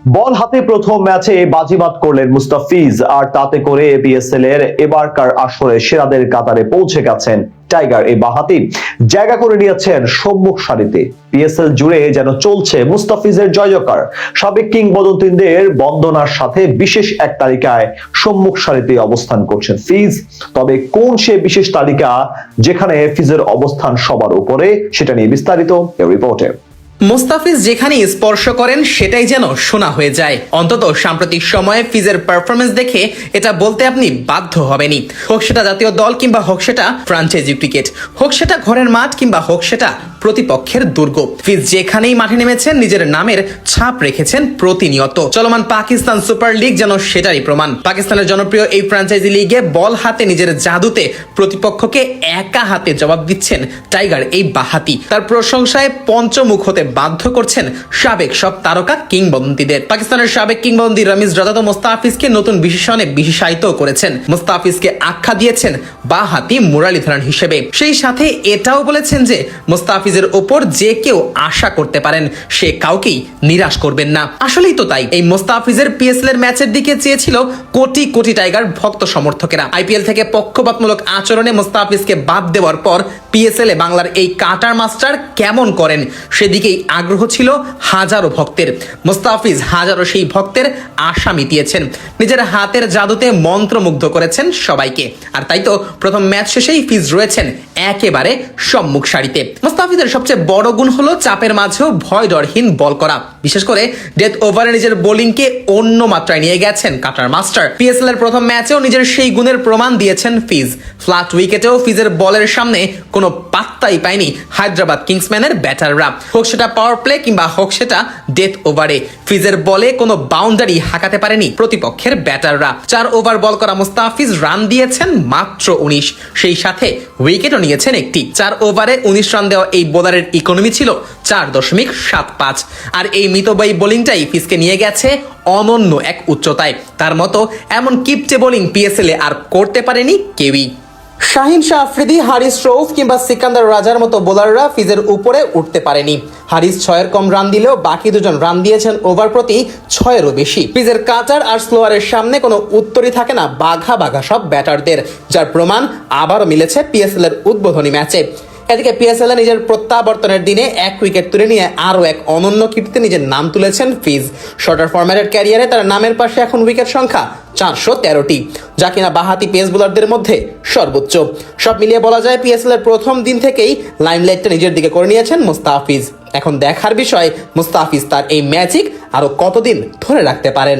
বল হাতে প্রথম ম্যাচে বাজিমাত করলেন মুস্তাফিজ, আর তাতে করে বিএসএল এর এবারকার আসরে সেরাদের কাতারে পৌঁছে গেছেন টাইগার। এই বাহাতি জায়গা করে নিয়েছেন সম্মুখ সারিতে। পিএসএল জুড়ে যেন চলছে মুস্তাফিজের জয়জয়কার। সাবেক কিংবদন্তিদের বন্দনার সাথে বিশেষ এক তালিকায় সম্মুখ সারিতে অবস্থান করছেন ফিজ। তবে কোন সে বিশেষ তালিকা যেখানে ফিজের অবস্থান সবার উপরে, সেটা নিয়ে বিস্তারিত এই রিপোর্টে। মুস্তাফিজ যেখানে স্পর্শ করেন সেটাই যেন শোনা হয়ে যায়। অন্তত সাম্প্রতিক সময়ে ফিজের পারফরমেন্স দেখে এটা বলতে আপনি বাধ্য হবেনই। হোক সেটা জাতীয় দল কিংবা হোক সেটা ফ্র্যাঞ্চাইজি ক্রিকেট, হোক সেটা ঘরের মাঠ কিংবা হোক সেটা প্রতিপক্ষের দুর্গ, ফিজ যেখানেই মাঠে নেমেছেন নিজের নামের ছাপ রেখেছেন প্রতিনিয়ত। চলমান পাকিস্তান সুপার লিগ যেন সেটারই প্রমাণ। পাকিস্তানের জনপ্রিয় এই ফ্র্যাঞ্চাইজি লিগে বল হাতে নিজের জাদুতে প্রতিপক্ষকে একা হাতে জবাব দিচ্ছেন টাইগার এই বাহাতি। তার প্রশংসায় পঞ্চমুখ হতে বাধ্য করছেন সাবেক সব তারকা কিংবদন্তিদের। পাকিস্তানের সাবেক কিংবদন্তি রমিজ রাজা তো মুস্তাফিজকে নতুন বিশেষণে বিশেষায়িত করেছেন। মুস্তাফিজকে আখ্যা দিয়েছেন বাহাতি মুরালিধরন হিসেবে। সেই সাথে এটাও বলেছেন যে মুস্তাফিজের ওপর যে কেউ আশা করতে পারেন, সে কাউকেই নিরাশ করবেন না। আসলেই তো তাই। এই মুস্তাফিজের পিএসএল এর ম্যাচের দিকে চেয়েছিল কোটি কোটি টাইগার ভক্ত সমর্থকেরা। আইপিএল থেকে পক্ষপাতমূলক আচরণে মুস্তাফিজকে বাদ দেওয়ার পর পিএসএল এ বাংলার এই কাটার মাস্টার কেমন করেন সেদিকেই আগ্রহ ছিল হাজারো ভক্তের। মুস্তাফিজ হাজারো সেই ভক্তের আশা মিটিয়েছেন, নিজের হাতের জাদুতে মন্ত্রমুগ্ধ করেছেন সবাইকে। আর তাই তো প্রথম ম্যাচ শেষেই ফিজ রয়েছেন একেবারে সম্মুখ সারিতে। মুস্তাফিজের সবচেয়ে বড় গুণ হলো চাপের মাঝেও ভয় ডরহীন বল করা। বিশেষ করে ডেথ ওভারে নিজের বোলিংকে অন্য মাত্রায় নিয়ে গেছেন কাটার মাস্টার। পিএসএল এর প্রথম ম্যাচেও নিজের সেই গুণের প্রমাণ দিয়েছেন ফিজ। ফ্ল্যাট উইকেটেও ফিজের বলের সামনে কোনো পাত্তাই পায়নি হায়দ্রাবাদ কিংসম্যানের ব্যাটাররা। হোক সেটা পাওয়ার প্লে কিংবা হোক সেটা ডেথ ওভারে, ফিজের বলে কোনো বাউন্ডারি হাঁকাতে পারেনি প্রতিপক্ষের ব্যাটাররা। 4 ওভার বল করা মুস্তাফিজ রান দিয়েছেন মাত্র 19, সেই সাথে উইকেটও নিয়েছেন একটি। 4 ওভারে 19 রান দেওয়া এই বোলারের ইকোনমি ছিল 4.75। আর এই মিতব্যয়ী বোলিংটাই ফিজকে নিয়ে গেছে অনন্য এক উচ্চতায়। তার মতো এমন কিপটে বোলিং পিএসএল এ আর করতে পারেনি কেউই। শাহিন শাহ আফ্রিদি, হারিস রউফ কিংবা সিকান্দার রাজার মতো বোলাররা ফিজের উপরে উঠতে পারেনি। হারিস 6-এর কম রান দিলেও বাকি দুজন রান দিয়েছেন ওভার প্রতি 6-এরও বেশি। ফিজের কাটার আর স্লোয়ারের সামনে কোনো উত্তরই থাকে না বাঘা বাঘা সব ব্যাটারদের, যার প্রমাণ আবারও মিলেছে পিএসএল এর উদ্বোধনী ম্যাচে। এদিকে পিএসএল এ নিজের প্রত্যাবর্তনের দিনে 1 উইকেট তুলে নিয়ে আরও এক অনন্য কীর্তিতে নিজের নাম তুলেছেন ফিজ। শর্টার ফরম্যাটের ক্যারিয়ারে তার নামের পাশে এখন উইকেট সংখ্যা 413টি, যা কিনা বাহাতি পেস বোলারদের মধ্যে সর্বোচ্চ। সব মিলিয়ে বলা যায় পিএসএল এর প্রথম দিন থেকেই লাইমলাইটটা নিজের দিকে করে নিয়েছেন মুস্তাফিজ। এখন দেখার বিষয় মুস্তাফিজ তার এই ম্যাজিক আরো কতদিন ধরে রাখতে পারেন।